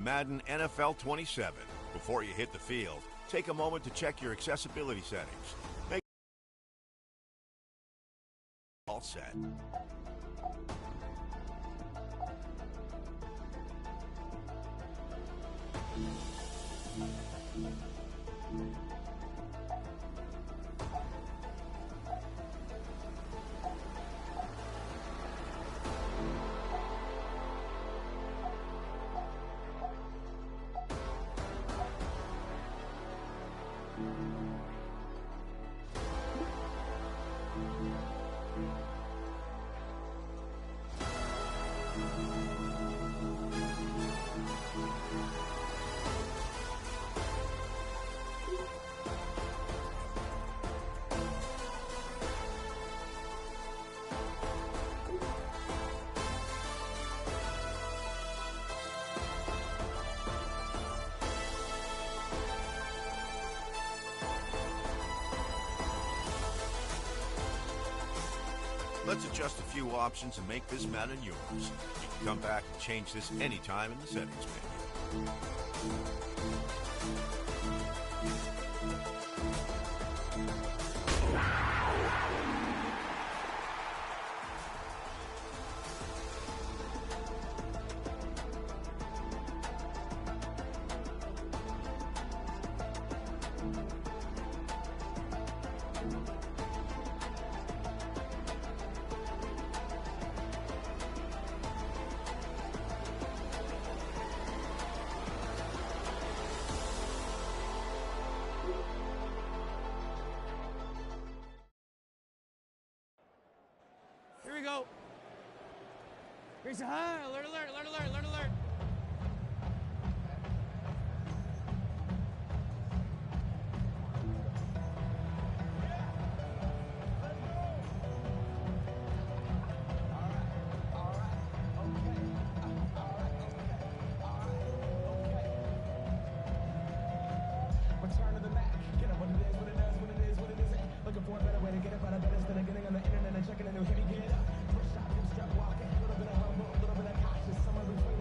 Madden NFL 27. Before you hit the field, take a moment to check your accessibility settings. Make all set. Let's adjust a few options and make this Madden yours. You can come back and change this anytime in the settings menu. Here we go. Here's alert, alert, alert, alert, alert, alert. Return to the Mac. Get up what it is, what it does, what it is, what it isn't. Looking for a better way to get it, but I bet instead of getting on the internet and checking a new hit, get up. Push up, get strap walking. A little bit of humble, a little bit of cautious. Somewhere between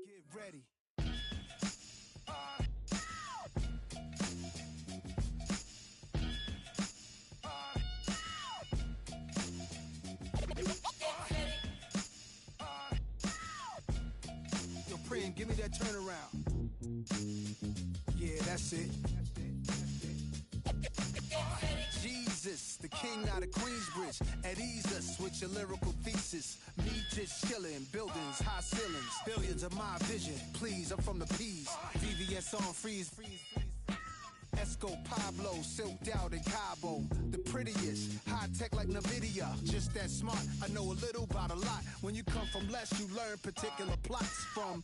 Get ready. Yo, Prim, give me that turnaround. Yeah, that's it. Jesus, the king out of Queensbridge. At ease us with your lyrical thesis. Me just chillin', buildings, high ceilings. Billions of my vision. Please, I'm from the P's. VVS on freeze. Esco Pablo, silked out in Cabo. The prettiest, high tech like NVIDIA. Just that smart, I know a little about a lot. When you come from less, you learn particular plots from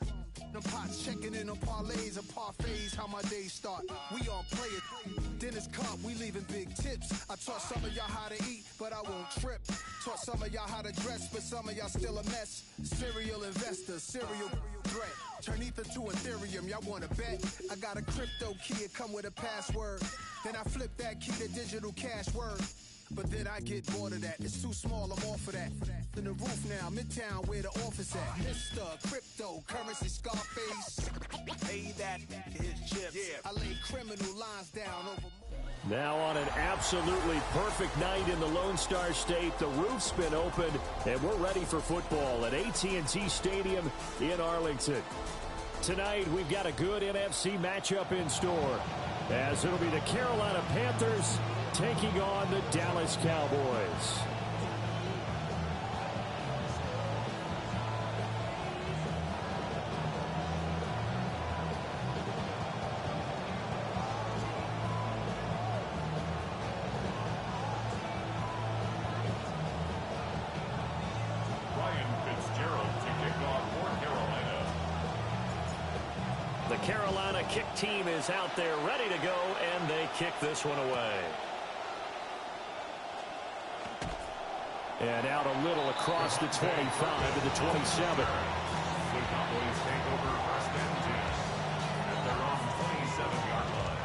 the pots. Checking in on parlays and parfaits, how my days start. We all play it. Dinner's cup, we leaving big tips. I taught some of y'all how to eat, but I won't trip. Taught some of y'all how to dress, but some of y'all still a mess. Serial investor, serial threat. Turn ether to Ethereum, y'all wanna bet? I got a crypto key, it come with a password. Then I flip that key to digital cash word. But then I get bored of that, it's too small, I'm off of that. In the roof now, Midtown where the office at. Mr. Crypto, currency Scarface. Hey, that his chips. Yeah. I lay criminal lines down over. Now on an absolutely perfect night in the Lone Star State, the roof's been opened, and we're ready for football at AT&T Stadium in Arlington. Tonight, we've got a good NFC matchup in store, as it'll be the Carolina Panthers taking on the Dallas Cowboys. The Carolina kick team is out there ready to go, and they kick this one away. And out a little across the 25 to the 27. The Cowboys take over first and 10 at their own 27-yard line.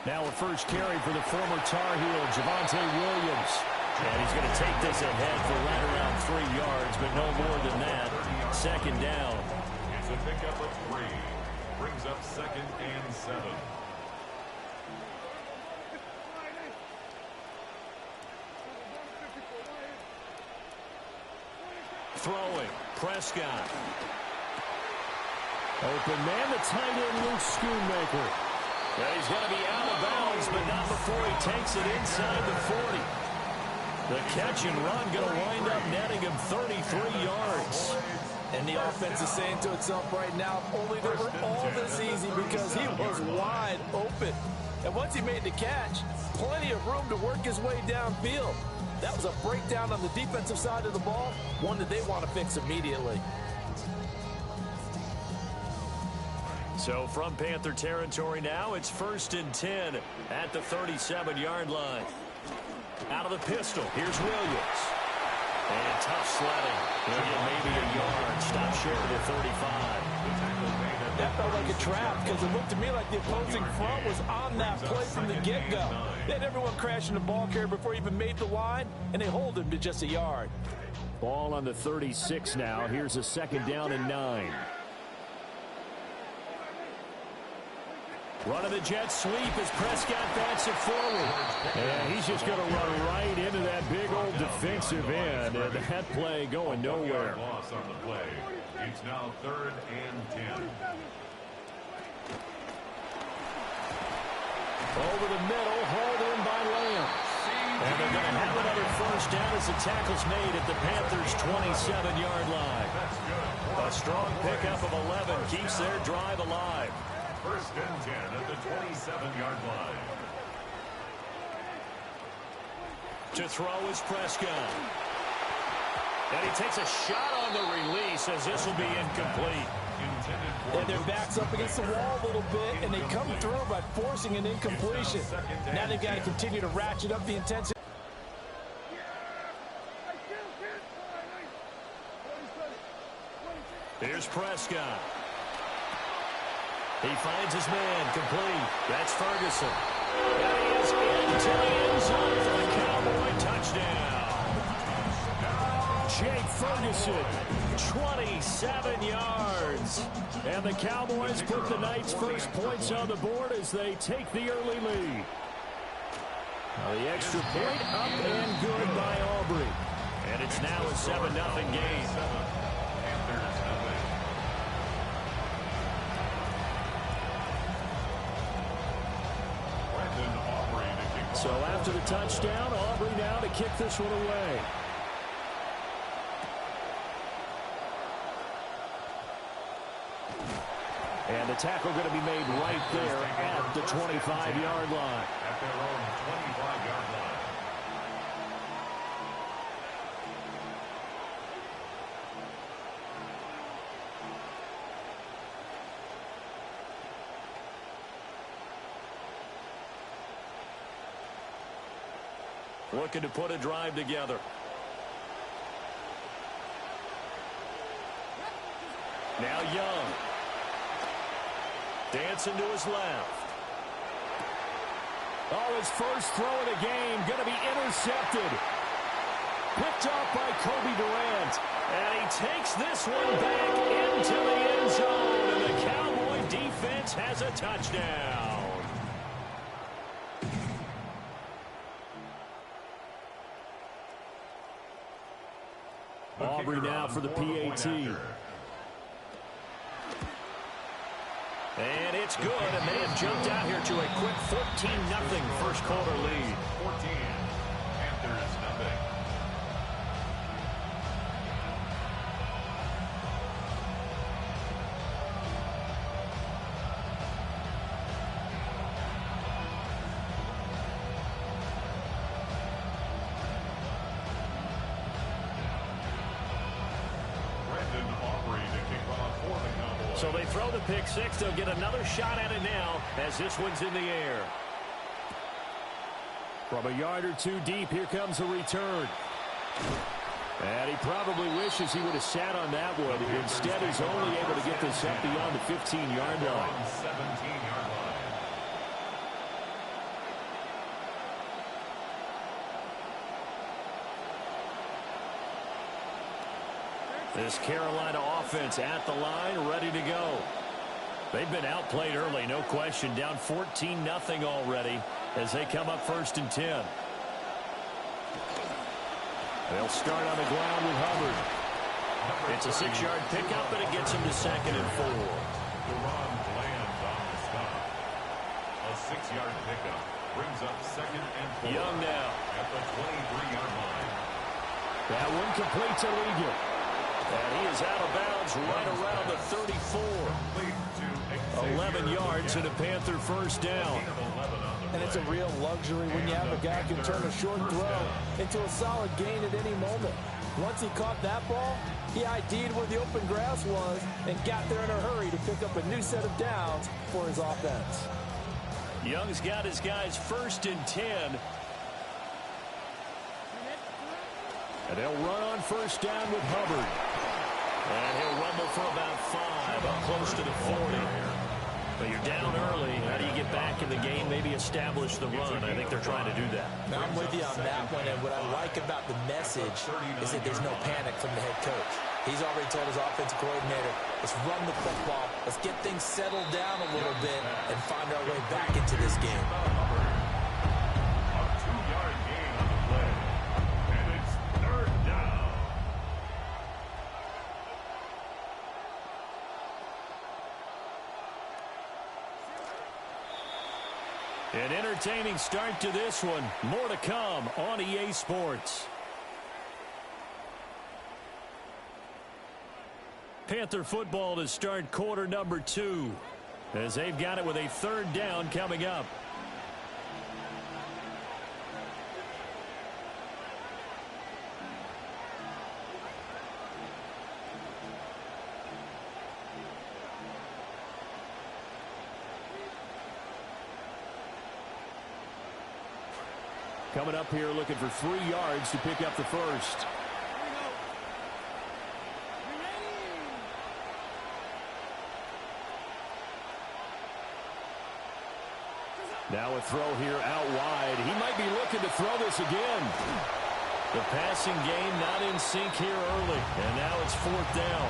Now a first carry for the former Tar Heel, Javonte Williams. And he's going to take this ahead for right around 3 yards, but no more than that. Second down. It's a pickup of 3. Brings up 2nd and 7. Throwing, Prescott. Open man, the tight end, Luke Schoonmaker. And he's going to be out of bounds, but not before he takes it inside the 40. The catch and run going to wind up netting him 33 yards. And the offense is saying to itself right now, only they were all this easy because he was wide open. And once he made the catch, plenty of room to work his way downfield. That was a breakdown on the defensive side of the ball, one that they want to fix immediately. So from Panther territory now, it's 1st and 10 at the 37-yard line. Out of the pistol, here's Williams. And tough sledding. He'll get maybe a yard. Stop short of the 35. That felt like a trap because it looked to me like the opposing front was on that play from the get-go. They had everyone crashing the ball carrier before he even made the line, and they hold him to just a yard. Ball on the 36 now. Here's a 2nd down and 9. Run of the jet sweep as Prescott bats it forward. And he's just going to run right into that big old defensive end. And that play going nowhere. Loss on the play. It's now 3rd and 10. Over the middle, hauled in by Lamb. And they're going to have another 1st down as the tackle's made at the Panthers' 27-yard line. A strong pickup of 11 keeps their drive alive. 1st and 10 at the 27-yard line. To throw is Prescott. And he takes a shot on the release as this will be incomplete. And their back's up against the wall a little bit, and they come through by forcing an incompletion. Now they've got to continue to ratchet up the intensity. Here's Prescott. He finds his man, complete. That's Ferguson. And he is into the end zone for the Cowboy touchdown. Jake Ferguson, 27 yards. And the Cowboys put the Knights' first points on the board as they take the early lead. Now the extra point up and good by Aubrey. And it's now a 7-0 game. So after the touchdown, Aubrey now to kick this one away. And the tackle going to be made right there at the 25-yard line. At their own 25-yard line. Looking to put a drive together. Now Young. Dancing to his left. Oh, his first throw of the game going to be intercepted. Picked off by Kobe Durant. And he takes this one back into the end zone. And the Cowboy defense has a touchdown. Aubrey now for the PAT. And it's good, and they have jumped out here to a quick 14-0 first quarter lead. 14. Panthers nothing. So they throw the pick six. They'll get another shot at it now as this one's in the air. From a yard or two deep, here comes a return. And he probably wishes he would have sat on that one. Instead, he's only able to get this up beyond the 15-yard line. 17-yard line. This Carolina offense at the line, ready to go. They've been outplayed early, no question. Down 14-0 already as they come up 1st and 10. They'll start on the ground with Hubbard. It's a 6-yard pickup, and it gets him to 2nd and 4. Deron Bland on the stop. A 6-yard pickup brings up 2nd and 4. Young now. At the 23-yard line. That one complete to Ligon. And he is out of bounds right around the 34. 11 yards and a Panther first down. And it's a real luxury when you have a guy who can turn a short throw into a solid gain at any moment. Once he caught that ball, he ID'd where the open grass was and got there in a hurry to pick up a new set of downs for his offense. Young's got his guys 1st and 10. And they'll run on first down with Hubbard. And he'll rumble for about 5, up close to the 40. But you're down early. How do you get back in the game, maybe establish the run? I think they're trying to do that. Now, I'm with you on that one, and what I like about the message is that there's no panic from the head coach. He's already told his offensive coordinator, let's run the football, let's get things settled down a little bit, and find our way back into this game. A 2-yard gain on the play. And it's 3rd down. An entertaining start to this one. More to come on EA Sports. Panther football to start quarter number 2, as they've got it with a 3rd down coming up. Coming up here looking for 3 yards to pick up the first. Now a throw here out wide. He might be looking to throw this again. The passing game not in sync here early. And now it's 4th down.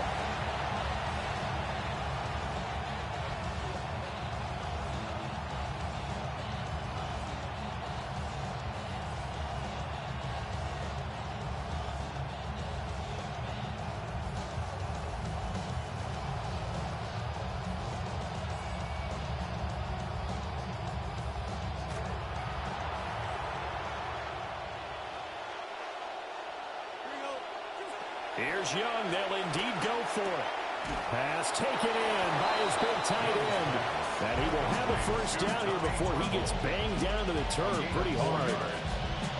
Here's Young. They'll indeed go for it. Pass taken in by his big tight end. And he will have a first down here before he gets banged down to the turf pretty hard.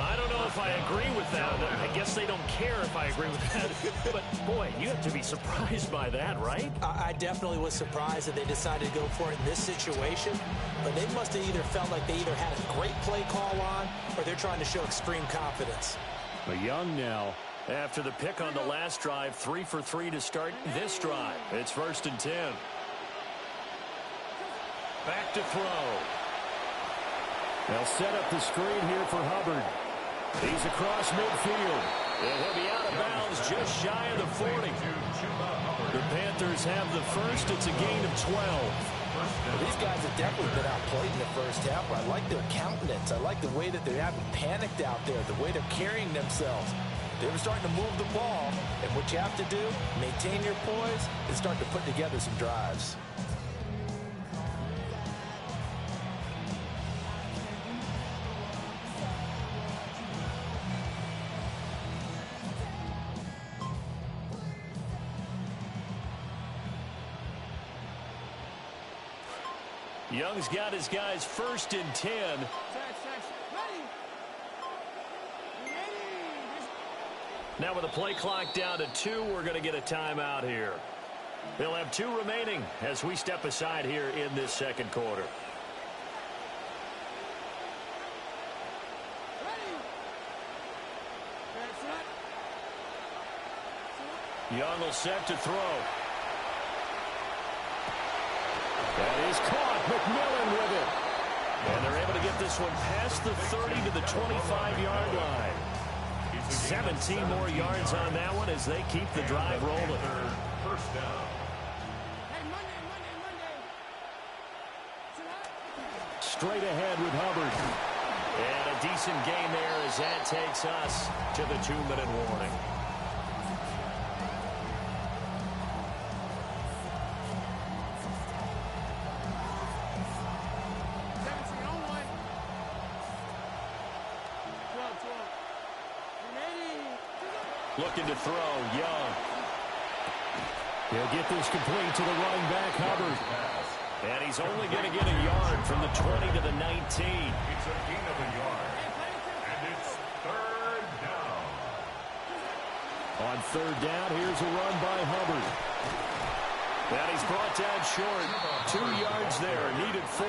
I don't know if I agree with that. I guess they don't care if I agree with that. But, boy, you have to be surprised by that, right? I definitely was surprised that they decided to go for it in this situation. But they must have either felt like they either had a great play call on or they're trying to show extreme confidence. But Young now, after the pick on the last drive, 3 for 3 to start this drive. It's 1st and 10. Back to throw. They'll set up the screen here for Hubbard. He's across midfield. And he'll be out of bounds just shy of the 40. The Panthers have the first. It's a gain of 12. Well, these guys have definitely been outplayed in the first half. I like their countenance. I like the way that they haven't panicked out there, the way they're carrying themselves. They're starting to move the ball, and what you have to do, maintain your poise, and start to put together some drives. Young's got his guys 1st and 10. Now with the play clock down to 2, we're going to get a timeout here. They'll have 2 remaining as we step aside here in this second quarter. Young will set to throw. That is caught. McMillan with it. And they're able to get this one past the 30 to the 25-yard line. 17 more yards on that one as they keep the drive rolling. First down. Straight ahead with Hubbard. And a decent gain there as that takes us to the 2-minute warning. Looking to throw, Young. He'll get this complete to the running back, Hubbard. And he's only going to get a yard from the 20 to the 19. It's a gain of a yard. And it's 3rd down. On 3rd down, here's a run by Hubbard. And he's brought down short. 2 yards there, needed 4.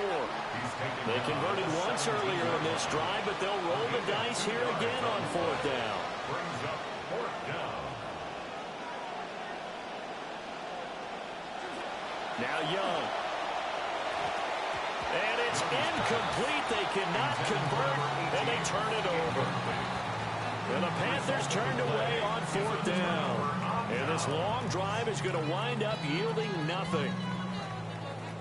They converted once earlier in this drive, but they'll roll the dice here again on 4th down. Brings up 4th Now Young. And it's incomplete. They cannot convert, and they turn it over. And the Panthers turned away on 4th down. And this long drive is going to wind up yielding nothing.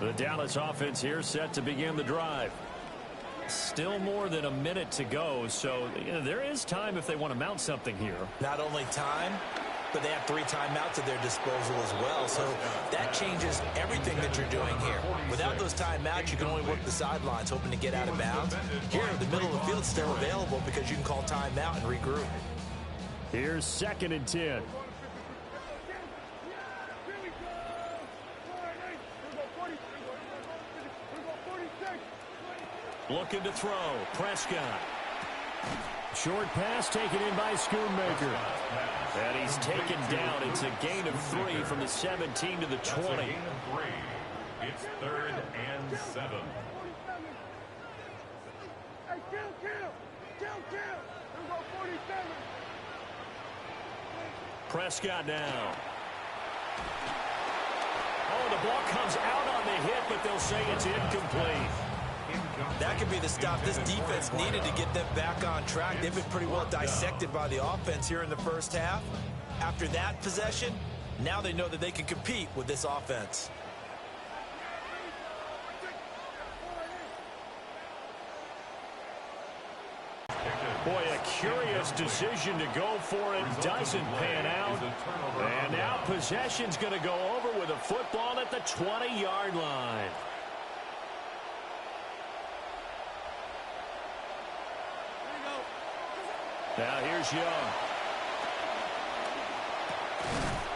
The Dallas offense here set to begin the drive. Still more than a minute to go, so there is time if they want to mount something here. Not only time, but they have 3 timeouts at their disposal as well, so that changes everything that you're doing here. Without those timeouts, you can only work the sidelines, hoping to get out of bounds. Here, the middle of the field's still available because you can call timeout and regroup. Here's 2nd and 10. Looking to throw. Prescott. Short pass taken in by Schoonmaker. And he's taken down. It's a gain of 3 from the 17 to the 20. It's 3rd and 7. Prescott now. Oh, the ball comes out on the hit, but they'll say it's incomplete. That could be the stop this defense needed to get them back on track. They've been pretty well dissected by the offense here in the first half. After that possession, now they know that they can compete with this offense. Boy, a curious decision to go for it. Doesn't pan out. And now possession's going to go over with a football at the 20-yard line. Now here's Young.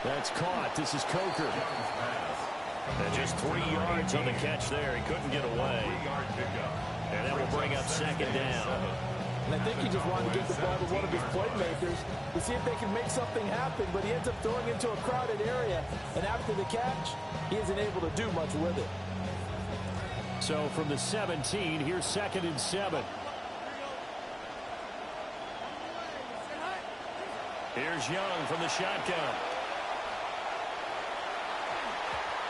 That's caught. This is Coker. And just 3 yards on the catch there. He couldn't get away. And that will bring up 2nd down. And I think he just wanted to get the ball to one of his playmakers to see if they can make something happen, but he ends up throwing into a crowded area. And after the catch, he isn't able to do much with it. So from the 17, here's 2nd and 7. Here's Young from the shotgun.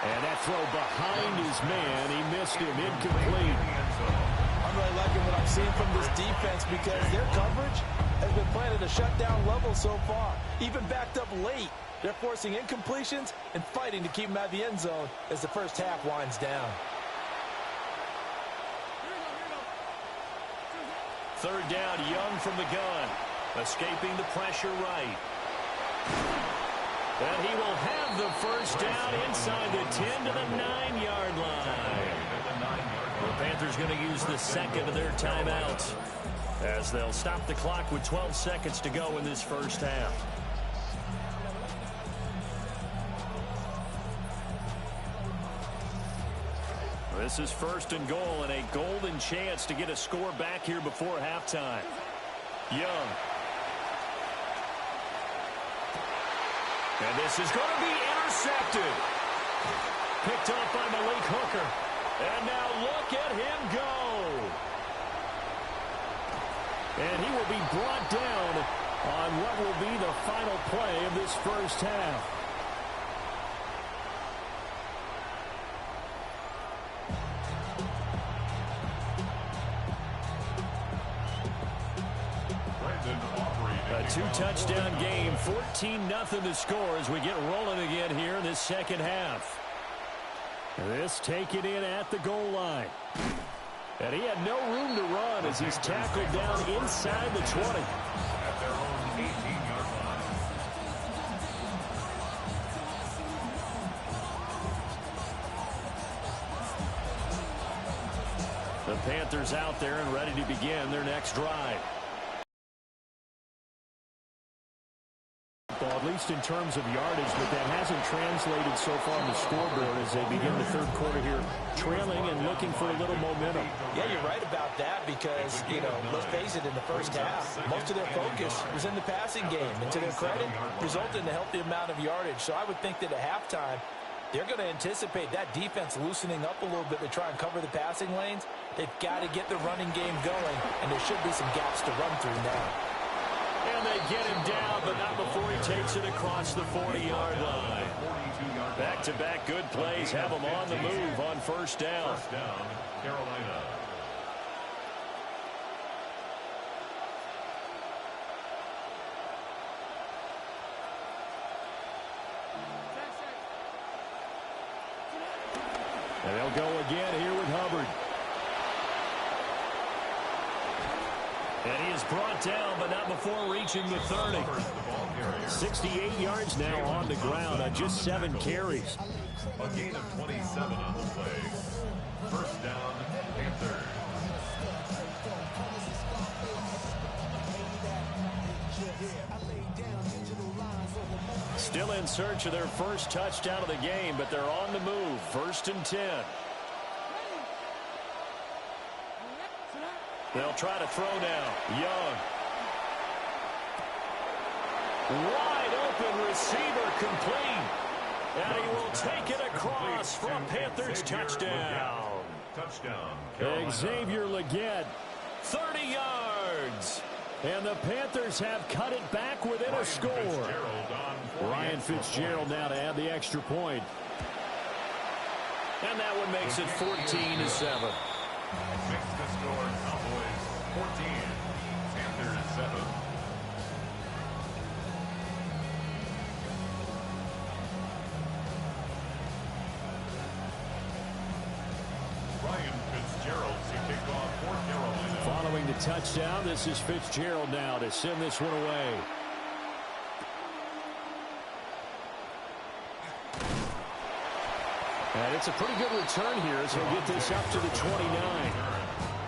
And that throw behind his man. He missed him. Incomplete. I'm really liking what I'm seeing from this defense because their coverage has been playing at a shutdown level so far. Even backed up late, they're forcing incompletions and fighting to keep them out of the end zone as the first half winds down. 3rd down, Young from the gun. Escaping the pressure right. And he will have the first down inside the 10 to the 9-yard line. The Panthers going to use the 2nd of their timeouts as they'll stop the clock with 12 seconds to go in this first half. This is 1st and goal and a golden chance to get a score back here before halftime. Young. And this is going to be intercepted. Picked up by Malik Hooker. And now look at him go. And he will be brought down on what will be the final play of this first half. A 2-touchdown game, 14-0 to score as we get rolling again here in this second half. This taken in at the goal line. And he had no room to run as he's tackled down inside the 20. At their own 18-yard line. The Panthers out there and ready to begin their next drive. At least in terms of yardage, but that hasn't translated so far on the scoreboard as they begin the third quarter here, trailing and looking for a little momentum. Yeah, you're right about that because, let's face it, in the first half, most of their focus was in the passing game. And to their credit, resulted in a healthy amount of yardage. So I would think that at halftime, they're going to anticipate that defense loosening up a little bit to try and cover the passing lanes. They've got to get the running game going, and there should be some gaps to run through now. And they get him down, but not before he takes it across the 40-yard line. Back Back-to-back good plays have them on the move on first down. First down, Carolina. And they'll go again here with Hubbard. And he is brought down, but not before reaching the 30. 68 yards now on the ground on just 7 carries. A gain of 27 on the play. First down, Panthers. Still in search of their first touchdown of the game, but they're on the move. First and 10. They'll try to throw now. Young. Wide open receiver complete. And he will take it across for a Panthers touchdown. Touchdown. Xavier Legette. 30 yards. And the Panthers have cut it back within a score. Ryan Fitzgerald now to add the extra point. And that one makes it 14-7. Makes the score Cowboys 14, Panthers 7. Ryan Fitzgerald to kick off for Carolina. Following the touchdown, this is Fitzgerald now to send this one away. And it's a pretty good return here as he'll get this up to the 29.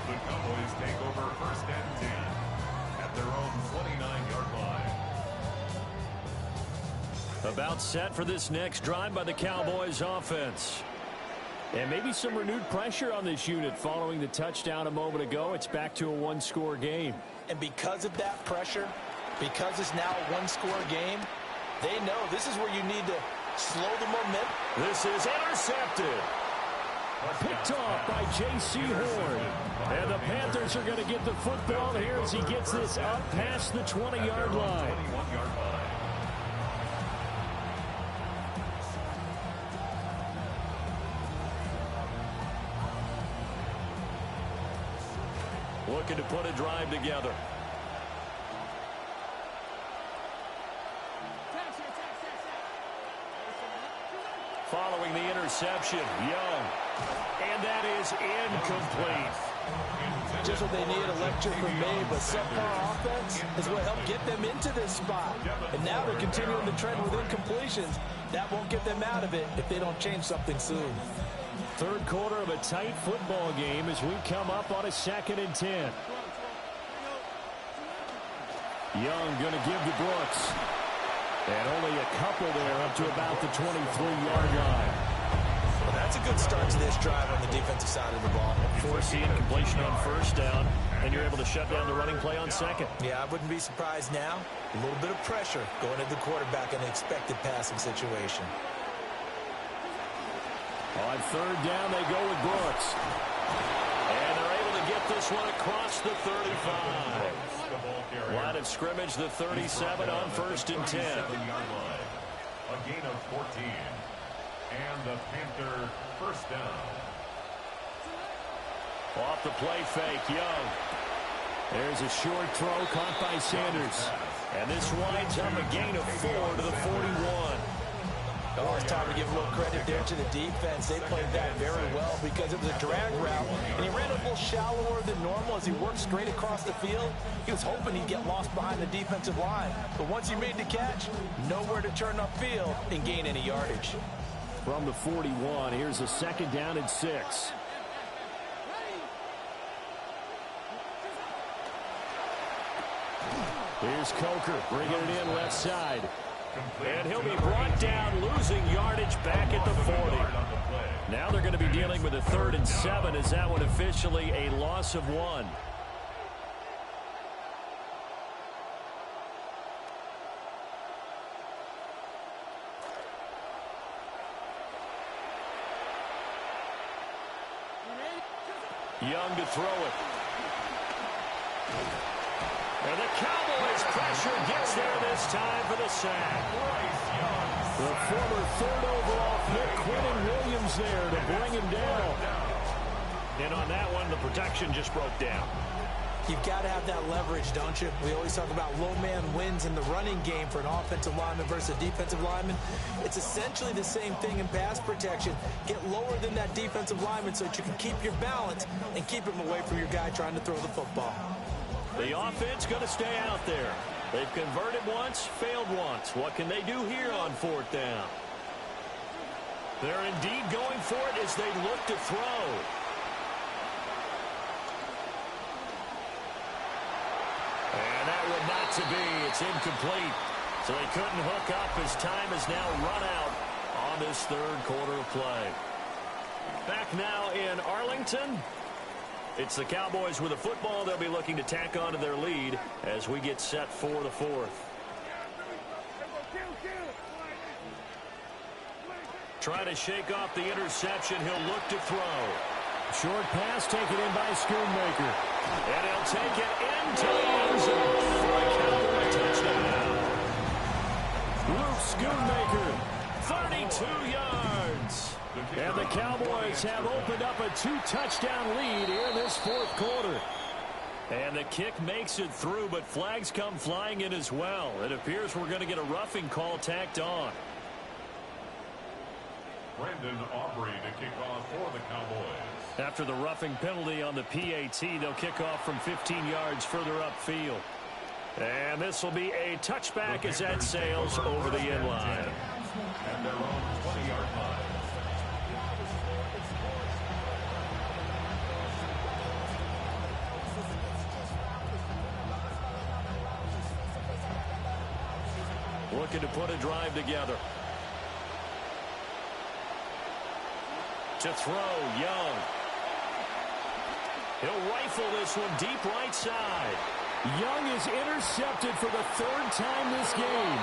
The Cowboys take over first and 10 at their own 29-yard line. About set for this next drive by the Cowboys offense. And maybe some renewed pressure on this unit following the touchdown a moment ago. It's back to a one-score game. And because of that pressure, because it's now a one-score game, they know this is where you need to slow the momentum. This is intercepted. Picked off by J.C. Horn. And the Panthers are going to get the football here as he gets this up past the 20-yard line. 21-yard line. Looking to put a drive together. Following the interception, Young. And that is incomplete. Just what they need, a lecture from me, but subpar offense is what helped get them into this spot. And now they're continuing the trend with incompletions. That won't get them out of it if they don't change something soon. Third quarter of a tight football game as we come up on a 2nd and 10. Young going to give to Brooks. And only a couple there up to about the 23-yard line. Well, that's a good start to this drive on the defensive side of the ball. Forcing completion on first down, and you're able to shut down the running play on second. Yeah, I wouldn't be surprised now. A little bit of pressure going at the quarterback in an expected passing situation. On third down, they go with Brooks. And they're able to get this one across the 35. Line of scrimmage, the 37 on first and 10. A gain of 14. And the Panther first down. Off the play fake, Young. There's a short throw caught by Sanders. And this winds up a gain of 4 to the 41. Oh, it's time to give a little credit there to the defense. They played that very well because it was a drag route, and he ran a little shallower than normal as he worked straight across the field. He was hoping he'd get lost behind the defensive line, but once he made the catch, nowhere to turn upfield and gain any yardage. From the 41, here's a 2nd down and 6. Here's Coker bringing it in left side. And he'll be brought down, losing yardage back at the 40. Now they're going to be dealing with a 3rd and 7 as that one officially a loss of 1. Young to throw it. And the Cowboys pressure gets there this time for the sack. The former third overall pick, Quentin Williams, there to bring him down. And on that one, the protection just broke down. You've got to have that leverage, don't you? We always talk about low man wins in the running game for an offensive lineman versus a defensive lineman. It's essentially the same thing in pass protection. Get lower than that defensive lineman so that you can keep your balance and keep him away from your guy trying to throw the football. The offense going to stay out there. They've converted once, failed once. What can they do here on fourth down? They're indeed going for it as they look to throw. And that would not to be. It's incomplete. So they couldn't hook up as time has now run out on this third quarter of play. Back now in Arlington. It's the Cowboys with the football. They'll be looking to tack on to their lead as we get set for the fourth. Try to shake off the interception. He'll look to throw. Short pass taken in by Schoonmaker. And he'll take it into the end zone for a Cowboy touchdown. Luke Schoonmaker. 32 yards. And the Cowboys have opened up a 2-touchdown lead here in this fourth quarter. And the kick makes it through, but flags come flying in as well. It appears we're going to get a roughing call tacked on. Brandon Aubrey to kick off for the Cowboys. After the roughing penalty on the PAT, they'll kick off from 15 yards further upfield. And this will be a touchback as that sails over the end line. At their own 20-yard line. Looking to put a drive together. To throw, Young. He'll rifle this one deep right side. Young is intercepted for the third time this game.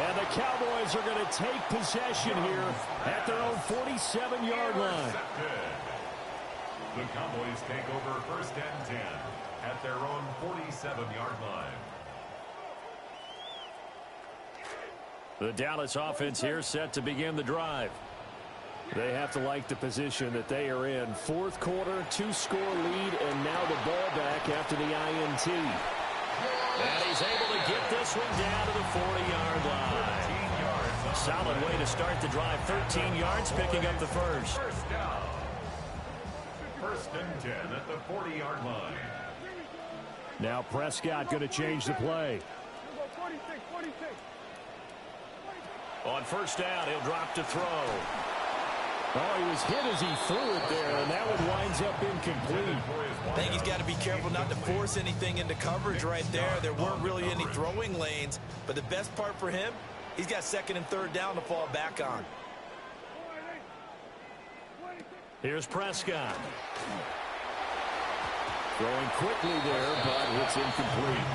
And the Cowboys are going to take possession here at their own 47-yard line. The Cowboys take over first and 10 at their own 47-yard line. The Dallas offense here set to begin the drive. They have to like the position that they are in. Fourth quarter, 2-score lead, and now the ball back after the INT. And he's able to get this one down to the 40-yard line. Solid way to start the drive. 13 yards, picking up the first. First down. First and 10 at the 40-yard line. Now Prescott going to change the play. On first down, he'll drop to throw. Oh, he was hit as he threw it there, and that one winds up incomplete. I think he's got to be careful not to force anything into coverage right there. There weren't really any throwing lanes, but the best part for him, he's got second and third down to fall back on. Here's Prescott. Throwing quickly there, but it's incomplete.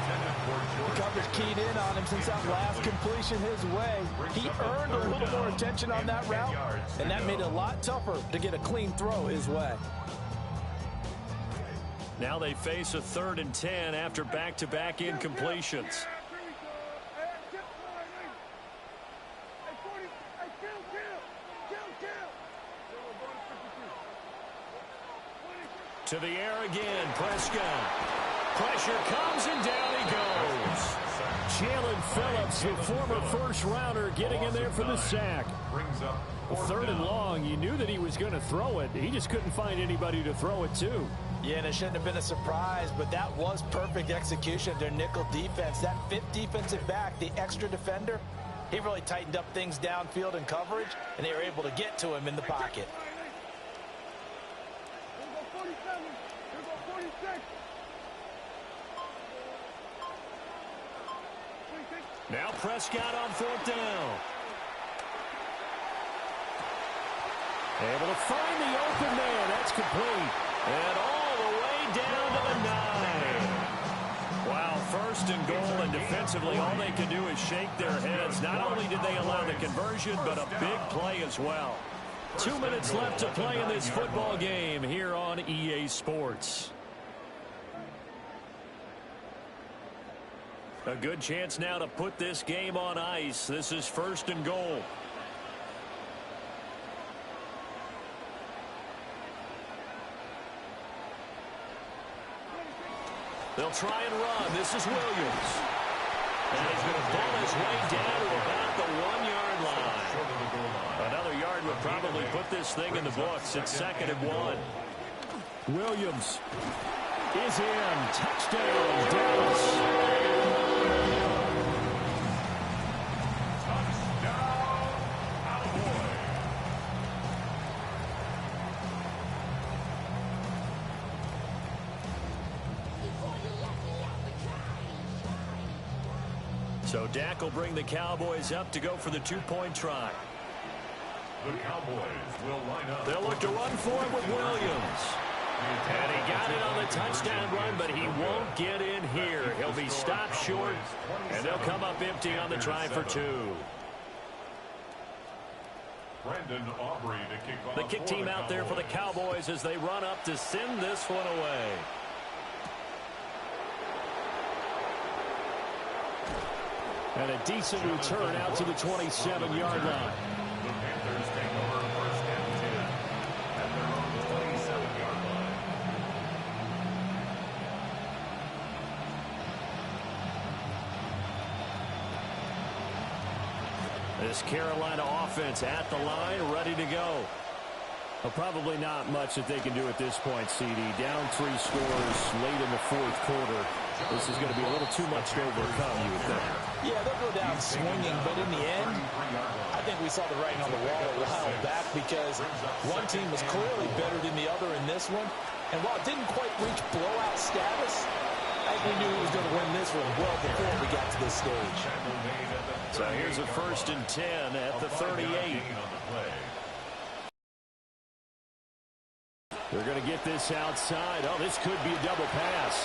The coverage keyed in on him since that last completion his way. He earned a little more attention on that route, and that made it a lot tougher to get a clean throw his way. Now they face a 3rd and 10 after back-to-back incompletions. To the air again, Prescott. Pressure comes and down he goes. Jalen Phillips, the former first-rounder, getting in there for the sack. 3rd and long. You knew that he was going to throw it. He just couldn't find anybody to throw it to. Yeah, and it shouldn't have been a surprise, but that was perfect execution of their nickel defense. That 5th defensive back, the extra defender, he really tightened up things downfield in coverage, and they were able to get to him in the pocket. Now Prescott on 4th down. Able to find the open man. That's complete. And all the way down to the 9. Wow, 1st and goal, and defensively all they can do is shake their heads. Not only did they allow the conversion, but a big play as well. 2 minutes left to play in this football game here on EA Sports. A good chance now to put this game on ice. This is 1st and goal. They'll try and run. This is Williams. And he's going to ball his way down to about the 1-yard line. Another yard would probably put this thing in the books. It's 2nd and 1. Williams is in. Touchdown, Dallas. So Dak will bring the Cowboys up to go for the 2-point try. The Cowboys will line up. They'll look to run for it with Williams. And he got it on the touchdown run, but he won't get in here. He'll be stopped short, and they'll come up empty on the try for 2. Brandon Aubrey to kick off. The kick team out there for the Cowboys as they run up to send this one away. And a decent return out to the 27-yard line. The Panthers take over 1st and 10 at their own 27-yard line. This Carolina offense at the line, ready to go. Well, probably not much that they can do at this point, CD. Down 3 scores late in the 4th quarter. This is going to be a little too much to overcome, you would think. Yeah, they'll go down swinging, but in the end, I think we saw the writing on the wall a while back because one team was clearly better than the other in this one. And while it didn't quite reach blowout status, I think we knew he was going to win this one well before we got to this stage. So here's a 1st and 10 at the 38. They're going to get this outside. Oh, this could be a double pass.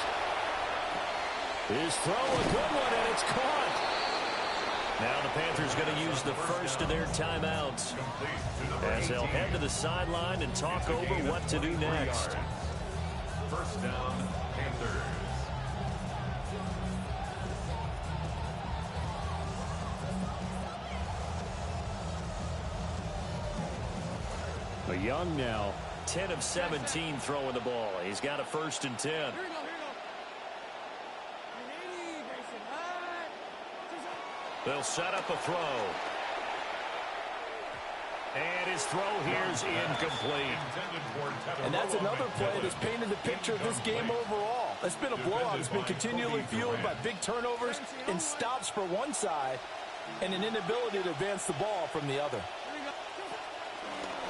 His throw, a good one, and it's caught. Now the Panthers going to use the first of their timeouts as they'll head to the sideline and talk over what to do next. 1st down, Panthers. A Young now, 10 of 17 throwing the ball. He's got a 1st and 10. Here we go, here we go. 180, Grayson, high. They'll set up a throw. And his throw here's incomplete. And that's another play that's painted the picture of this game overall. It's been a blowout. It's been continually fueled by big turnovers and stops for one side and an inability to advance the ball from the other.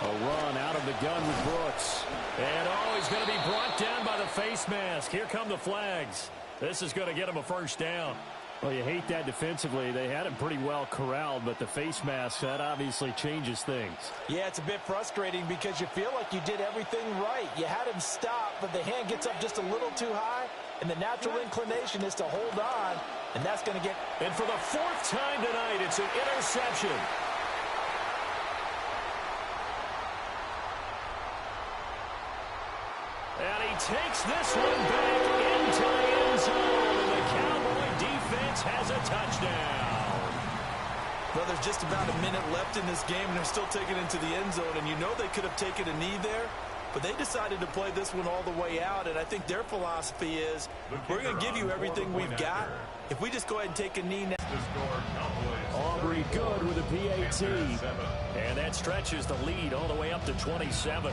A run out of the gun with Brooks. And, oh, he's going to be brought down by the face mask. Here come the flags. This is going to get him a 1st down. Well, you hate that defensively. They had him pretty well corralled, but the face mask, that obviously changes things. Yeah, it's a bit frustrating because you feel like you did everything right. You had him stop, but the hand gets up just a little too high, and the natural inclination is to hold on, and that's going to get... And for the 4th time tonight, it's an interception. And he takes this one back into the end zone, and the Cowboy defense has a touchdown. Well, there's just about a minute left in this game, and they're still taking it into the end zone, and you know they could have taken a knee there, but they decided to play this one all the way out, and I think their philosophy is, we're going to give you everything we've got. If we just go ahead and take a knee now. Aubrey good with a PAT, and that stretches the lead all the way up to 27.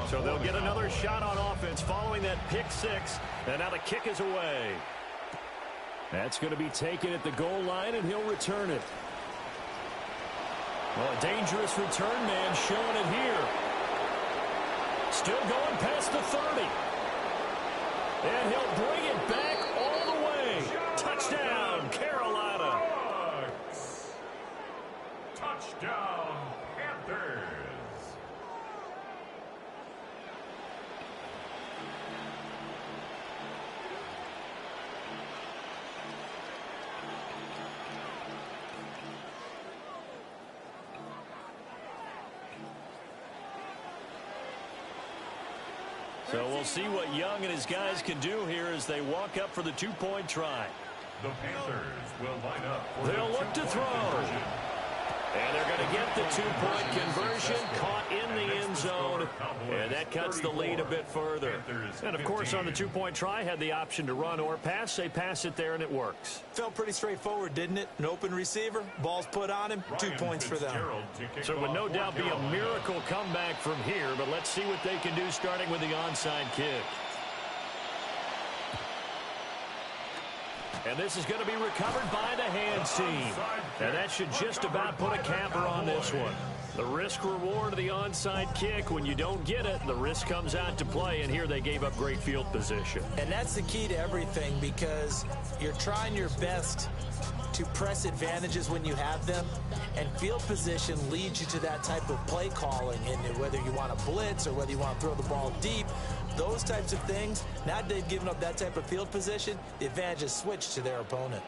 So they'll get another shot on offense following that pick 6, and now the kick is away. That's going to be taken at the goal line, and he'll return it. Well, a dangerous return man showing it here. Still going past the 30. And he'll bring it back all the way. Touchdown, Carolina. Touchdown, Panthers. So we'll see what Young and his guys can do here as they walk up for the two-point try. The Panthers will line up for They'll look to throw. conversion. And they're going to get the two-point conversion, caught in the end zone, and that cuts the lead a bit further. And, of course, on the two-point try, had the option to run or pass. They pass it there, and it works. Felt pretty straightforward, didn't it? An open receiver, ball's put on him, 2 points for them. So it would no doubt be a miracle comeback from here, but let's see what they can do starting with the onside kick. And this is going to be recovered by the hands team. And that should just about put a capper on this one. The risk-reward of the onside kick, when you don't get it, the risk comes out to play, and here they gave up great field position. And that's the key to everything, because you're trying your best to press advantages when you have them, and field position leads you to that type of play calling, and whether you want to blitz or whether you want to throw the ball deep, those types of things. Now that they've given up that type of field position, the advantage is switched to their opponent.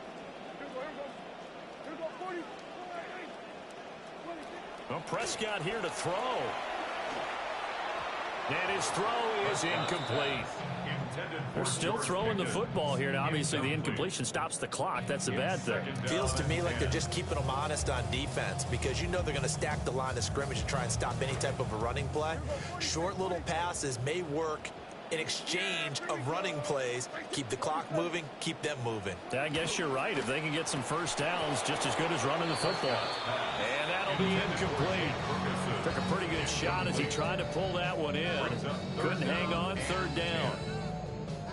Well, Prescott here to throw. And his throw is incomplete. They're still throwing the football here. Now, obviously, the incompletion stops the clock. That's the bad thing. Feels to me like they're just keeping them honest on defense, because you know they're going to stack the line of scrimmage and try and stop any type of a running play. Short little passes may work in exchange of running plays. Keep the clock moving, keep them moving. I guess you're right. If they can get some first downs, just as good as running the football. And that'll be incomplete. Took a pretty good shot as he tried to pull that one in. Couldn't hang on, third down.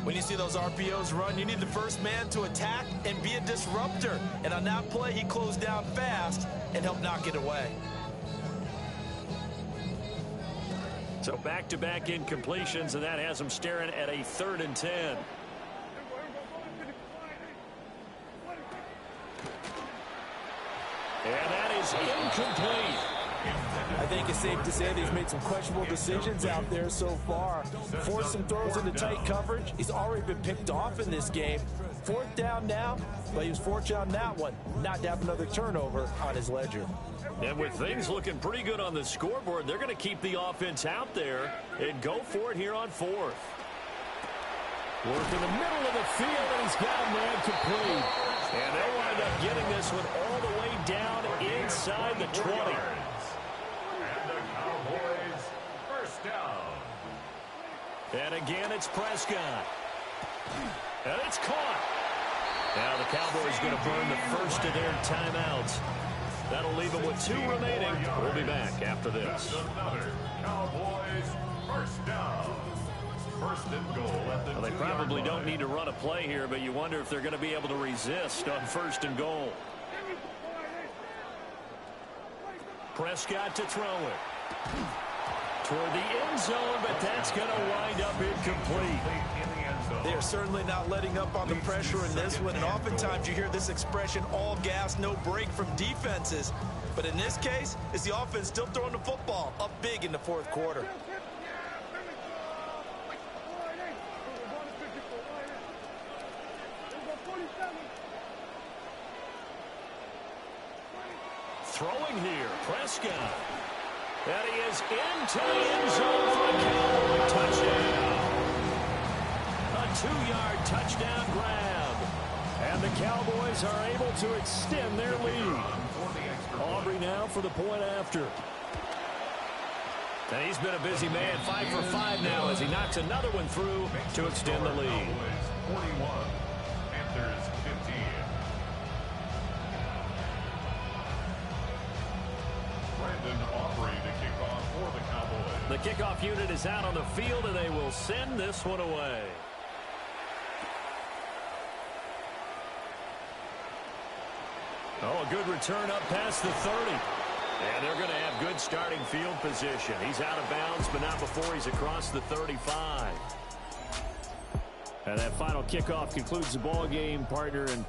When you see those RPOs run, you need the first man to attack and be a disruptor. And on that play, he closed down fast and helped knock it away. So back-to-back incompletions, and that has them staring at a 3rd and 10. And that is incomplete. I think it's safe to say that he's made some questionable decisions out there so far. Forced some throws into tight coverage. He's already been picked off in this game. 4th down now, but he was fortunate on that one not to have another turnover on his ledger. And with things looking pretty good on the scoreboard, they're going to keep the offense out there and go for it here on 4th. Work in the middle of the field, and he's got a man complete. And they'll wind up getting this one all the way down inside the 20. And the Cowboys first down. And again, it's Prescott. And it's caught. Now the Cowboys going to burn the first of their timeouts. That'll leave them with 2 remaining. We'll be back after this. Another Cowboys first down. First and goal at the Well, they probably don't need to run a play here, but you wonder if they're going to be able to resist on 1st and goal. Prescott to throw it. Toward the end zone, but that's going to wind up incomplete. They are certainly not letting up on the pressure in this one, and oftentimes you hear this expression, all gas, no break from defenses. But in this case, it's the offense still throwing the football up big in the 4th quarter. Throwing here, Prescott. And he is into the end zone for a Cowboy touchdown. A 2-yard touchdown grab. And the Cowboys are able to extend their lead. Aubrey now for the point after. And he's been a busy man, 5 for 5 now as he knocks another one through to extend the lead. 41, Panthers 15. Brandon Aubrey to kick off for the Cowboys. The kickoff unit is out on the field, and they will send this one away. Oh, a good return up past the 30. And they're going to have good starting field position. He's out of bounds, but not before he's across the 35. And that final kickoff concludes the ball game, partner. And